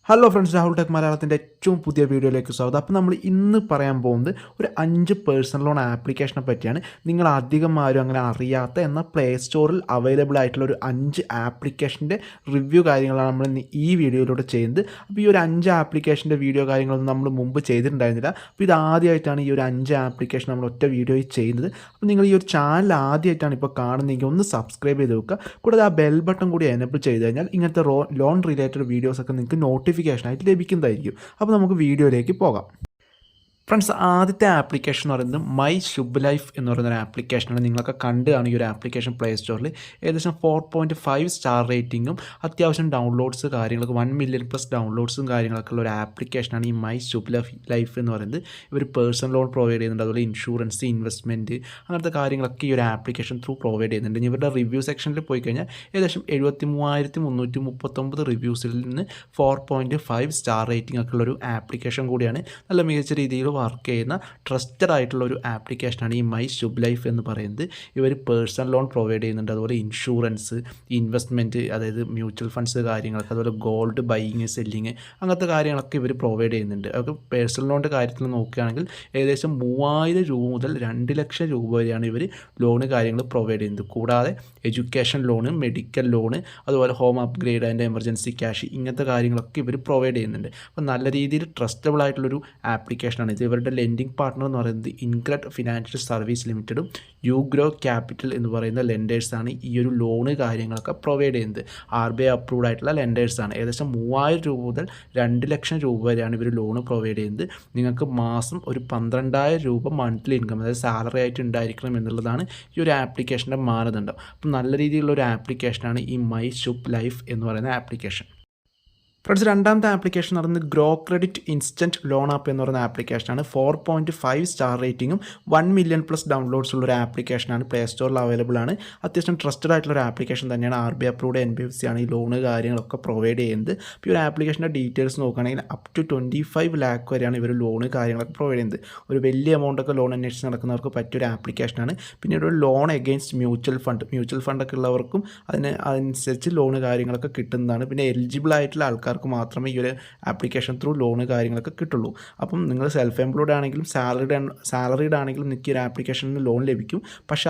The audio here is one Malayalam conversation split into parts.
ഹലോ ഫ്രണ്ട്സ്, രാഹുൽ ടെക് മലയാളത്തിൻ്റെ ഏറ്റവും പുതിയ വീഡിയോയിലേക്ക് സ്വാഗതം. അപ്പോൾ നമ്മൾ ഇന്ന് പറയാൻ പോകുന്നത് ഒരു 5 പേഴ്സണൽ ലോൺ ആപ്ലിക്കേഷനെ പറ്റിയാണ്. നിങ്ങൾ അധികം ആരും അങ്ങനെ അറിയാത്ത എന്നാൽ പ്ലേ സ്റ്റോറിൽ അവൈലബിൾ ആയിട്ടുള്ള ഒരു 5 ആപ്ലിക്കേഷൻ്റെ റിവ്യൂ കാര്യങ്ങളാണ് നമ്മൾ ഇന്ന് ഈ വീഡിയോയിലൂടെ ചെയ്യുന്നത്. അപ്പോൾ ഈ ഒരു 5 ആപ്ലിക്കേഷൻ്റെ വീഡിയോ കാര്യങ്ങളൊന്നും നമ്മൾ മുമ്പ് ചെയ്തിട്ടുണ്ടായിരുന്നില്ല. അപ്പോൾ ഇത് ആദ്യമായിട്ടാണ് ഈ ഒരു 5 ആപ്ലിക്കേഷൻ നമ്മൾ ഒറ്റ വീഡിയോയിൽ ചെയ്യുന്നത്. അപ്പോൾ നിങ്ങൾ ഈ ഒരു ചാനൽ ആദ്യമായിട്ടാണ് ഇപ്പോൾ കാണുന്നതെങ്കിൽ ഒന്ന് സബ്സ്ക്രൈബ് ചെയ്ത് വെക്കുക. കൂടാതെ ആ ബെൽ ബട്ടൺ കൂടി എനേബിൾ ചെയ്ത് കഴിഞ്ഞാൽ ഇങ്ങനത്തെ ലോൺ റിലേറ്റഡ് വീഡിയോസൊക്കെ നിങ്ങൾക്ക് നോട്ടിഫിക്കേഷനായിട്ട് ലഭിക്കുന്നതായിരിക്കും. അപ്പോൾ നമുക്ക് വീഡിയോയിലേക്ക് പോകാം. ഫ്രണ്ട്സ്, ആദ്യത്തെ ആപ്ലിക്കേഷൻ എന്ന് പറയുന്നത് മൈ ശുഭ് ലൈഫ് എന്ന് പറയുന്നൊരു ആപ്ലിക്കേഷനാണ്. നിങ്ങളൊക്കെ കണ്ടാണ് ഈ ഒരു ആപ്ലിക്കേഷൻ പ്ലേ സ്റ്റോറിൽ ഏകദേശം 4.5 സ്റ്റാർ റേറ്റിങ്ങും അത്യാവശ്യം ഡൗൺലോഡ്സ് കാര്യങ്ങളൊക്കെ 1 മില്യൺ പ്ലസ് ഡൗൺലോഡ്സും കാര്യങ്ങളൊക്കെ ഉള്ള ഒരു ആപ്ലിക്കേഷനാണ് ഈ മൈ ശുഭ് ലൈഫ് എന്ന് പറയുന്നത്. ഇവർ പേഴ്സണൽ ലോൺ പ്രൊവൈഡ് ചെയ്യുന്നുണ്ട്, അതുപോലെ ഇൻഷുറൻസ്, ഇൻവെസ്റ്റ്മെൻറ്റ്, അങ്ങനത്തെ കാര്യങ്ങളൊക്കെ ഈ ഒരു ആപ്ലിക്കേഷൻ ത്രൂ പ്രൊവൈഡ് ചെയ്യുന്നുണ്ട്. ഇവരുടെ റിവ്യൂ സെക്ഷനിൽ പോയി കഴിഞ്ഞാൽ ഏകദേശം 73,339 റിവ്യൂസിൽ നിന്ന് 4.5 സ്റ്റാർ റേറ്റിംഗ് ഒക്കെ ഉള്ളൊരു ആപ്ലിക്കേഷൻ കൂടിയാണ്. നല്ല മികച്ച രീതിയിൽ വർക്ക് ചെയ്യുന്ന ട്രസ്റ്റഡ് ആയിട്ടുള്ള ഒരു ആപ്ലിക്കേഷനാണ് ഈ മൈ ശുഭ് ലൈഫ് എന്ന് പറയുന്നത്. ഇവർ പേഴ്സണൽ ലോൺ പ്രൊവൈഡ് ചെയ്യുന്നുണ്ട്, അതുപോലെ ഇൻഷുറൻസ്, ഇൻവെസ്റ്റ്മെൻറ്റ്, അതായത് മ്യൂച്വൽ ഫണ്ട്സ് കാര്യങ്ങളൊക്കെ, അതുപോലെ ഗോൾഡ് ബൈയിങ് സെല്ലിങ്, അങ്ങനത്തെ കാര്യങ്ങളൊക്കെ ഇവർ പ്രൊവൈഡ് ചെയ്യുന്നുണ്ട്. അതൊക്കെ പേഴ്സണൽ ലോണിൻ്റെ കാര്യത്തിൽ നോക്കുകയാണെങ്കിൽ ഏകദേശം 3,000 രൂപ മുതൽ 2 ലക്ഷം രൂപ വരെയാണ് ഇവർ ലോണ് കാര്യങ്ങൾ പ്രൊവൈഡ് ചെയ്യുന്നത്. കൂടാതെ എഡ്യൂക്കേഷൻ ലോണ്, മെഡിക്കൽ ലോണ്, അതുപോലെ home upgrade and emergency cash, ഇങ്ങനത്തെ കാര്യങ്ങളൊക്കെ ഇവർ പ്രൊവൈഡ് ചെയ്യുന്നുണ്ട്. അപ്പോൾ നല്ല രീതിയിൽ ട്രസ്റ്റബിൾ ആയിട്ടുള്ളൊരു ആപ്ലിക്കേഷനാണ് ഇത്. ഇവരുടെ ലെൻഡിങ് പാർട്ണർ എന്ന് പറയുന്നത് ഇൻക്രെഡ് ഫിനാൻഷ്യൽ സർവീസ് ലിമിറ്റഡും യൂഗ്രോ ക്യാപിറ്റൽ എന്ന് പറയുന്ന ലെൻഡേഴ്സാണ് ഈ ഒരു ലോണ് കാര്യങ്ങളൊക്കെ പ്രൊവൈഡ് ചെയ്യുന്നത്. RBI അപ്രൂവ്ഡ് ആയിട്ടുള്ള ലെൻഡേഴ്സാണ്. ഏകദേശം 3,000 രൂപ മുതൽ 2 ലക്ഷം രൂപ വരെയാണ് ഇവർ ലോണ് പ്രൊവൈഡ് ചെയ്യുന്നത്. നിങ്ങൾക്ക് മാസം ഒരു 12,000 രൂപ മന്ത്ലി ഇൻകം, അതായത് സാലറി ആയിട്ട് ഉണ്ടായിരിക്കണം എന്നുള്ളതാണ് ഈ ഒരു ആപ്ലിക്കേഷൻ്റെ മാനദണ്ഡം. അപ്പം നല്ല രീതിയിലുള്ള ഒരു ആപ്ലിക്കേഷനാണ് ഈ മൈ ശുഭ് ലൈഫ് എന്ന് പറയുന്ന ആപ്ലിക്കേഷൻ. ഫ്രണ്ട്സ്, രണ്ടാമത്തെ ആപ്ലിക്കേഷൻ എന്ന് പറയുന്നത് grow credit instant loan app എന്ന് പറയുന്ന ആപ്ലിക്കേഷനാണ്. 4.5 സ്റ്റാർ റേറ്റിംഗും 1 മില്യൺ പ്ലസ് ഡൗൺലോഡ്സ് ഉള്ള ഒരു ആപ്ലിക്കേഷനാണ്. പ്ലേ സ്റ്റോറിൽ അവൈലബിൾ ആണ്. അത്യാവശ്യം ട്രസ്റ്റഡ് ആയിട്ടുള്ള ഒരു ആപ്ലിക്കേഷൻ തന്നെയാണ്. RBI അപ്രൂവ്ഡ് NBFC ആണ് ഈ ലോണ് കാര്യങ്ങളൊക്കെ പ്രൊവൈഡ് ചെയ്യുന്നത്. ഇപ്പോൾ ഈ ഒരു ആപ്ലിക്കേഷൻ്റെ ഡീറ്റെയിൽസ് നോക്കുകയാണെങ്കിൽ അപ് ടു 25 ലാക്ക് വരെയാണ് ഇവർ ലോണ് കാര്യങ്ങളൊക്കെ പ്രൊവൈഡ് ചെയ്യുന്നത്. ഒരു വലിയ എമൗണ്ടൊക്കെ ലോൺ അന്വേഷിച്ച് നടക്കുന്നവർക്ക് പറ്റിയൊരു ആപ്ലിക്കേഷനാണ്. പിന്നീട് ഒരു ലോൺ എഗെയിൻസ്റ്റ് മ്യൂച്വൽ ഫണ്ടൊക്കെ ഉള്ളവർക്കും അതനുസരിച്ച് ലോണ് കാര്യങ്ങളൊക്കെ കിട്ടുന്നതാണ്. പിന്നെ എലിജിബിൾ ആയിട്ടുള്ള ആൾക്കാർക്ക് മാത്രമേ ഈ ഒരു ആപ്ലിക്കേഷൻ ത്രൂ ലോണ് കാര്യങ്ങളൊക്കെ കിട്ടുള്ളൂ. അപ്പം നിങ്ങൾ സെൽഫ് എംപ്ലോയ്ഡ് ആണെങ്കിലും സാലറീഡ് ആണെങ്കിലും നിങ്ങൾക്ക് ഈ ഒരു ആപ്ലിക്കേഷനിൽ നിന്ന് ലോൺ ലഭിക്കും. പക്ഷേ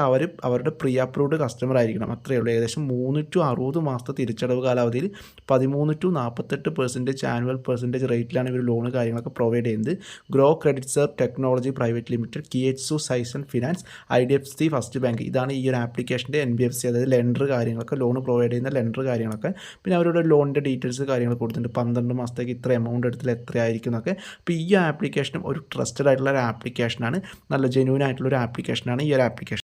അവരുടെ പ്രീ അപ്രൂവ്ഡ് കസ്റ്റമർ ആയിരിക്കണം, അത്രയേ ഉള്ളൂ. ഏകദേശം 3 to 60 മാസത്തെ തിരിച്ചടവ് കാലാവധിയിൽ 13 to 48% ആനുവൽ പെർസെൻറ്റേജ് റേറ്റിലാണ് ഇവർ ലോണ് കാര്യങ്ങളൊക്കെ പ്രൊവൈഡ് ചെയ്യുന്നത്. Grow credit serve technology private limited, KHSU Saison finance, IDFC first bank, ഇതാണ് ഈ ഒരു ആപ്ലിക്കേഷൻ്റെ NBFC, അതായത് ലെൻഡർ കാര്യങ്ങളൊക്കെ, ലോൺ പ്രൊവൈഡ് ചെയ്യുന്ന ലെൻഡർ കാര്യങ്ങളൊക്കെ. പിന്നെ അവരുടെ ലോണിൻ്റെ ഡീറ്റെയിൽസ് കാര്യങ്ങൾ കൊടുത്തിട്ടുണ്ട്. 12 മാസത്തേക്ക് ഇത്ര എമൗണ്ട് എടുത്താൽ എത്രയായിരിക്കും എന്നൊക്കെ. അപ്പോൾ ഈ ആപ്ലിക്കേഷനും ഒരു ട്രസ്റ്റഡ് ആയിട്ടുള്ള ഒരു ആപ്ലിക്കേഷനാണ്. നല്ല ജെന്യൂൻ ആയിട്ടുള്ള ഒരു ആപ്ലിക്കേഷനാണ് ഈ ഒരു ആപ്ലിക്കേഷൻ.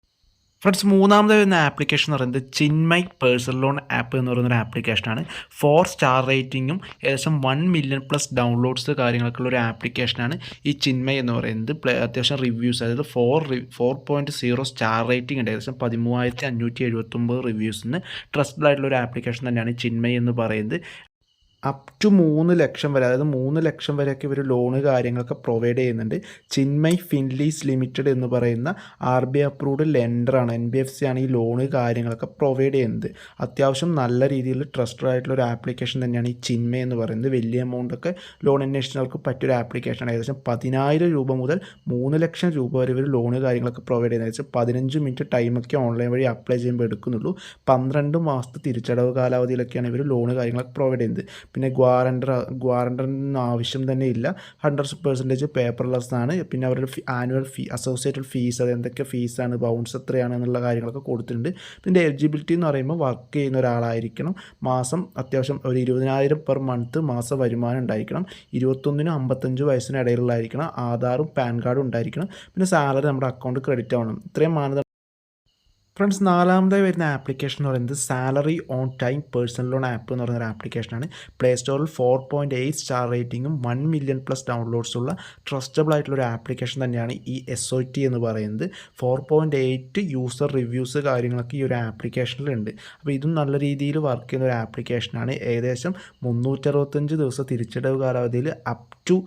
ഫ്രണ്ട്സ്, മൂന്നാമതായി വരുന്ന ആപ്ലിക്കേഷൻ എന്ന് പറയുന്നത് ചിന്മയ് പേഴ്സണൽ ലോൺ ആപ്പ് എന്ന് പറയുന്നൊരു ആപ്ലിക്കേഷനാണ്. 4 സ്റ്റാർ റേറ്റിങ്ങും ഏകദേശം 1 മില്യൺ പ്ലസ് ഡൗൺലോഡ്സ് കാര്യങ്ങളൊക്കെ ഉള്ള ഒരു ആപ്ലിക്കേഷനാണ് ഈ ചിന്മയ് എന്ന് പറയുന്നത്. അത്യാവശ്യം റിവ്യൂസ്, അതായത് 4.0 സ്റ്റാർ റേറ്റിംഗ് ഉണ്ട്. ഏകദേശം 13,579 റിവ്യൂസിന് ട്രസ്റ്റഡ് ആയിട്ടുള്ള ഒരു ആപ്ലിക്കേഷൻ തന്നെയാണ് ചിന്മയ് എന്ന് പറയുന്നത്. അപ് ടു 3 ലക്ഷം വരെ, അതായത് 3 ലക്ഷം വരെയൊക്കെ ഇവർ ലോണ് കാര്യങ്ങളൊക്കെ പ്രൊവൈഡ് ചെയ്യുന്നുണ്ട്. ചിന്മയ് ഫിൻലീസ് ലിമിറ്റഡ് എന്ന് പറയുന്ന RBI അപ്രൂവ്ഡ് ലെൻഡറാണ്, NBFC ആണ് ഈ ലോണ് കാര്യങ്ങളൊക്കെ പ്രൊവൈഡ് ചെയ്യുന്നത്. അത്യാവശ്യം നല്ല രീതിയിൽ ട്രസ്റ്റഡ് ആയിട്ടുള്ള ഒരു ആപ്ലിക്കേഷൻ തന്നെയാണ് ഈ ചിന്മയ് എന്ന് പറയുന്നത്. വലിയ എമൗണ്ടൊക്കെ ലോൺ അന്വേഷിച്ചവർക്ക് പറ്റിയൊരു ആപ്ലിക്കേഷനാണ്. ഏകദേശം 10,000 രൂപ മുതൽ 3 ലക്ഷം രൂപ വരെ ഇവർ ലോണ് കാര്യങ്ങളൊക്കെ പ്രൊവൈഡ് ചെയ്യുന്നത്. ഏകദേശം 15 മിനിറ്റ് ടൈമൊക്കെ ഓൺലൈൻ വഴി അപ്ലൈ ചെയ്യുമ്പോൾ എടുക്കുന്നുള്ളൂ. 12 മാസത്തെ തിരിച്ചടവ് കാലാവധിയിലൊക്കെയാണ് ഇവർ ലോണ് കാര്യങ്ങളൊക്കെ പ്രൊവൈഡ് ചെയ്യുന്നത്. പിന്നെ ഗ്വാറണ്ടറിന് ആവശ്യം തന്നെ ഇല്ല. 100% പേപ്പർലെസ് ആണ്. പിന്നെ അവരുടെ ആനുവൽ അസോസിയേറ്റഡ് ഫീസ്, അത് എന്തൊക്കെ ഫീസാണ്, ബൗൺസ് എത്രയാണ് എന്നുള്ള കാര്യങ്ങളൊക്കെ കൊടുത്തിട്ടുണ്ട്. പിന്നെ എലിജിബിലിറ്റി എന്ന് പറയുമ്പോൾ വർക്ക് ചെയ്യുന്ന ഒരാളായിരിക്കണം. മാസം അത്യാവശ്യം ഒരു 20,000 പെർ മന്ത് മാസം വരുമാനം ഉണ്ടായിരിക്കണം. 21-നും 55 വയസ്സിന് ഇടയിലുള്ളതായിരിക്കണം. ആധാറും പാൻ കാർഡും ഉണ്ടായിരിക്കണം. പിന്നെ സാലറി നമ്മുടെ അക്കൗണ്ട് ക്രെഡിറ്റ് ആവണം. ഇത്രയും മാനദണ്ഡം. ഫ്രണ്ട്സ്, നാലാമതായി വരുന്ന ആപ്ലിക്കേഷൻ എന്ന് പറയുന്നത് salary on time personal loan app എന്ന് പറയുന്ന ഒരു ആപ്ലിക്കേഷനാണ്. പ്ലേ സ്റ്റോറിൽ 4.8 സ്റ്റാർ റേറ്റിംഗും 1 മില്യൺ പ്ലസ് ഡൗൺലോഡ്സ് ഉള്ള ട്രസ്റ്റബിൾ ആയിട്ടുള്ള ഒരു ആപ്ലിക്കേഷൻ തന്നെയാണ് ഈ SOT എന്ന് പറയുന്നത്. 4.8 യൂസർ റിവ്യൂസ് കാര്യങ്ങളൊക്കെ ഈ ഒരു ആപ്ലിക്കേഷനിലുണ്ട്. അപ്പോൾ ഇതും നല്ല രീതിയിൽ വർക്ക് ചെയ്യുന്ന ഒരു ആപ്ലിക്കേഷനാണ്. ഏകദേശം 365 ദിവസം തിരിച്ചടവ് കാലാവധിയിൽ അപ് ടു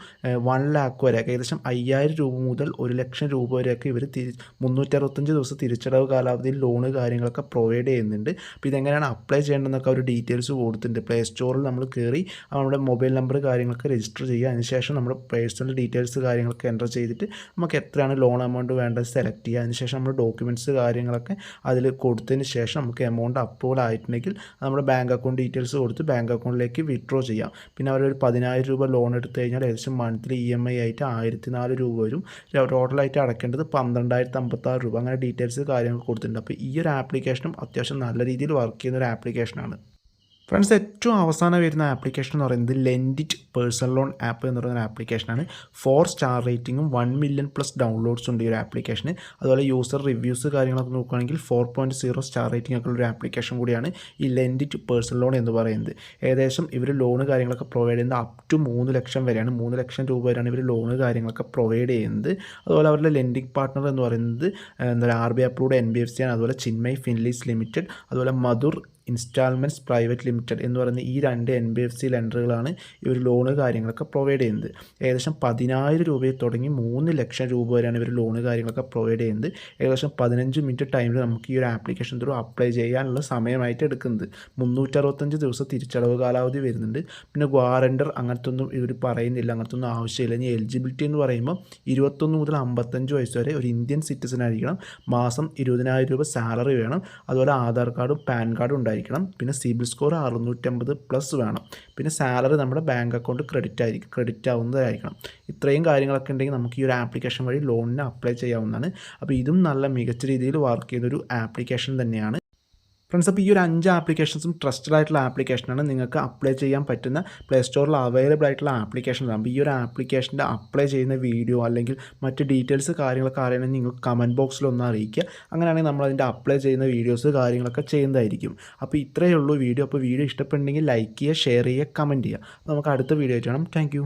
1 ലാക്ക് വരെ, ഏകദേശം 5,000 രൂപ മുതൽ 1 ലക്ഷം രൂപ വരെയൊക്കെ ഇവർ 365 ദിവസം തിരിച്ചടവ് കാലാവധിയിൽ ലോണ് കാര്യങ്ങളൊക്കെ പ്രൊവൈഡ് ചെയ്യുന്നുണ്ട്. അപ്പോൾ ഇതെങ്ങനെയാണ് അപ്ലൈ ചെയ്യേണ്ടതെന്നൊക്കെ അവർ ഡീറ്റെയിൽസ് കൊടുത്തിട്ടുണ്ട്. പ്ലേ സ്റ്റോറിൽ നമ്മൾ കയറി നമ്മുടെ മൊബൈൽ നമ്പർ കാര്യങ്ങളൊക്കെ രജിസ്റ്റർ ചെയ്യുക. അതിനുശേഷം നമ്മുടെ പേഴ്സണൽ ഡീറ്റെയിൽസ് കാര്യങ്ങളൊക്കെ എൻ്റർ ചെയ്തിട്ട് നമുക്ക് എത്രയാണ് ലോൺ എമൗണ്ട് വേണ്ടത് സെലക്ട് ചെയ്യുക. അതിനുശേഷം നമ്മുടെ ഡോക്യുമെൻറ്റ്സ് കാര്യങ്ങളൊക്കെ അതിൽ കൊടുത്തതിന് ശേഷം നമുക്ക് എമൗണ്ട് അപ്രൂവൽ ആയിട്ടുണ്ടെങ്കിൽ നമ്മുടെ ബാങ്ക് അക്കൗണ്ട് ഡീറ്റെയിൽസ് കൊടുത്ത് ബാങ്ക് അക്കൗണ്ടിലേക്ക് വിഡ്രോ ചെയ്യാം. പിന്നെ അവരൊരു 10,000 രൂപ ലോൺ എടുത്തു കഴിഞ്ഞാൽ ഏകദേശം മന്ത്ലി EMI ആയിട്ട് 1,004 രൂപ വരും. ടോട്ടലായിട്ട് അടയ്ക്കേണ്ടത് 12,056 രൂപ. അങ്ങനെ ഡീറ്റെയിൽസ് കാര്യങ്ങൾ കൊടുത്തിട്ടുണ്ട്. അപ്പോൾ ഈ ഒരു ആപ്ലിക്കേഷനും അത്യാവശ്യം നല്ല രീതിയിൽ വർക്ക് ചെയ്യുന്ന ഒരു ആപ്ലിക്കേഷനാണ്. ഫ്രണ്ട്സ്, ഏറ്റവും അവസാനം വരുന്ന ആപ്ലിക്കേഷൻ എന്ന് പറയുന്നത് ലെൻഡിറ്റ് പേഴ്സണൽ ലോൺ ആപ്പ് എന്ന് പറയുന്ന ആപ്ലിക്കേഷനാണ്. 4 സ്റ്റാർ റേറ്റിംഗും 1 മില്യൺ പ്ലസ് ഡൗൺലോഡ്സ് ഉണ്ട് ഈ ഒരു ആപ്ലിക്കേഷന്. അതുപോലെ യൂസർ റിവ്യൂസ് കാര്യങ്ങളൊക്കെ നോക്കുകയാണെങ്കിൽ 4.0 സ്റ്റാർ റേറ്റിംഗ് ഒക്കെ ഒരു ആപ്ലിക്കേഷൻ കൂടിയാണ് ഈ ലെൻഡിറ്റ് പേഴ്സണൽ ലോൺ എന്ന് പറയുന്നത്. ഏകദേശം ഇവർ ലോണ് കാര്യങ്ങളൊക്കെ പ്രൊവൈഡ് ചെയ്യുന്നത് അപ് ടു 3 ലക്ഷം വരെയാണ്. 3 ലക്ഷം രൂപ വരെയാണ് ഇവർ ലോണ് കാര്യങ്ങളൊക്കെ പ്രൊവൈഡ് ചെയ്യുന്നത്. അതുപോലെ അവരുടെ ലെൻഡിങ് പാർട്ട്ണർ എന്ന് പറയുന്നത് RBI അപ്രൂവ്ഡ് NBFC ആണ്. അതുപോലെ ചിന്മയ് ഫിൻലീസ് ലിമിറ്റഡ്, അതുപോലെ മധുർ ഇൻസ്റ്റാൾമെൻറ്റ്സ് പ്രൈവറ്റ് ലിമിറ്റഡ് എന്ന് പറയുന്ന ഈ 2 NBFC ലെൻഡറുകളാണ് ഇവർ ലോണ് കാര്യങ്ങളൊക്കെ പ്രൊവൈഡ് ചെയ്യുന്നത്. ഏകദേശം 10,000 രൂപയിൽ തുടങ്ങി 3 ലക്ഷം രൂപ വരെയാണ് ഇവർ ലോണ് കാര്യങ്ങളൊക്കെ പ്രൊവൈഡ് ചെയ്യുന്നത്. ഏകദേശം 15 മിനിറ്റ് ടൈമിൽ നമുക്ക് ഈ ഒരു ആപ്ലിക്കേഷൻ ത്രൂ അപ്ലൈ ചെയ്യാനുള്ള സമയമായിട്ട് എടുക്കുന്നത്. 365 ദിവസം തിരിച്ചടവ് കാലാവധി വരുന്നുണ്ട്. പിന്നെ ഗ്വാറൻഡർ അങ്ങനത്തെ ഒന്നും ഇവർ പറയുന്നില്ല, അങ്ങനത്തെ ഒന്നും ആവശ്യമില്ല. ഇനി എലിജിബിലിറ്റി എന്ന് പറയുമ്പോൾ 21 മുതൽ 55 വയസ്സ് വരെ ഒരു ഇന്ത്യൻ സിറ്റിസൺ ആയിരിക്കണം. മാസം 20,000 രൂപ സാലറി വേണം. അതുപോലെ ആധാർ കാർഡും പാൻ കാർഡും ഉണ്ടായിരിക്കണം. പിന്നെ സിബിൽ സ്കോർ 650 പ്ലസ് വേണം. പിന്നെ സാലറി നമ്മുടെ ബാങ്ക് അക്കൗണ്ട് ക്രെഡിറ്റ് ആവുന്നതായിരിക്കണം. ഇത്രയും കാര്യങ്ങളൊക്കെ ഉണ്ടെങ്കിൽ നമുക്ക് ഈ ഒരു ആപ്ലിക്കേഷൻ വഴി ലോണിന് അപ്ലൈ ചെയ്യാവുന്നതാണ്. അപ്പോൾ ഇതും നല്ല മികച്ച രീതിയിൽ വർക്ക് ചെയ്യുന്നൊരു ആപ്ലിക്കേഷൻ തന്നെയാണ്. ഫ്രണ്ട്സ്, അപ്പോൾ ഈ ഒരു 5 ആപ്ലിക്കേഷൻസും ട്രസ്റ്റഡ് ആയിട്ടുള്ള ആപ്ലിക്കേഷനാണ്. നിങ്ങൾക്ക് അപ്ലൈ ചെയ്യാൻ പറ്റുന്ന പ്ലേ സ്റ്റോറിൽ അവൈലബിൾ ആയിട്ടുള്ള ആപ്ലിക്കേഷനാണ്. അപ്പോൾ ഈ ഒരു ആപ്ലിക്കേഷൻ്റെ അപ്ലൈ ചെയ്യുന്ന വീഡിയോ അല്ലെങ്കിൽ മറ്റ് ഡീറ്റെയിൽസ് കാര്യങ്ങളൊക്കെ അറിയണമെങ്കിൽ നിങ്ങൾ കമൻറ്റ് ബോക്സിൽ ഒന്ന് അറിയിക്കുക. അങ്ങനെയാണെങ്കിൽ നമ്മളതിൻ്റെ അപ്ലൈ ചെയ്യുന്ന വീഡിയോസ് കാര്യങ്ങളൊക്കെ ചെയ്യുന്നതായിരിക്കും. അപ്പോൾ ഇത്രയേ ഉള്ളൂ വീഡിയോ. അപ്പോൾ വീഡിയോ ഇഷ്ടപ്പെടുന്നെങ്കിൽ ലൈക്ക് ചെയ്യുക, ഷെയർ ചെയ്യുക, കമൻറ്റ് ചെയ്യുക. നമുക്ക് അടുത്ത വീഡിയോ ആയിട്ട് കാണാം. താങ്ക്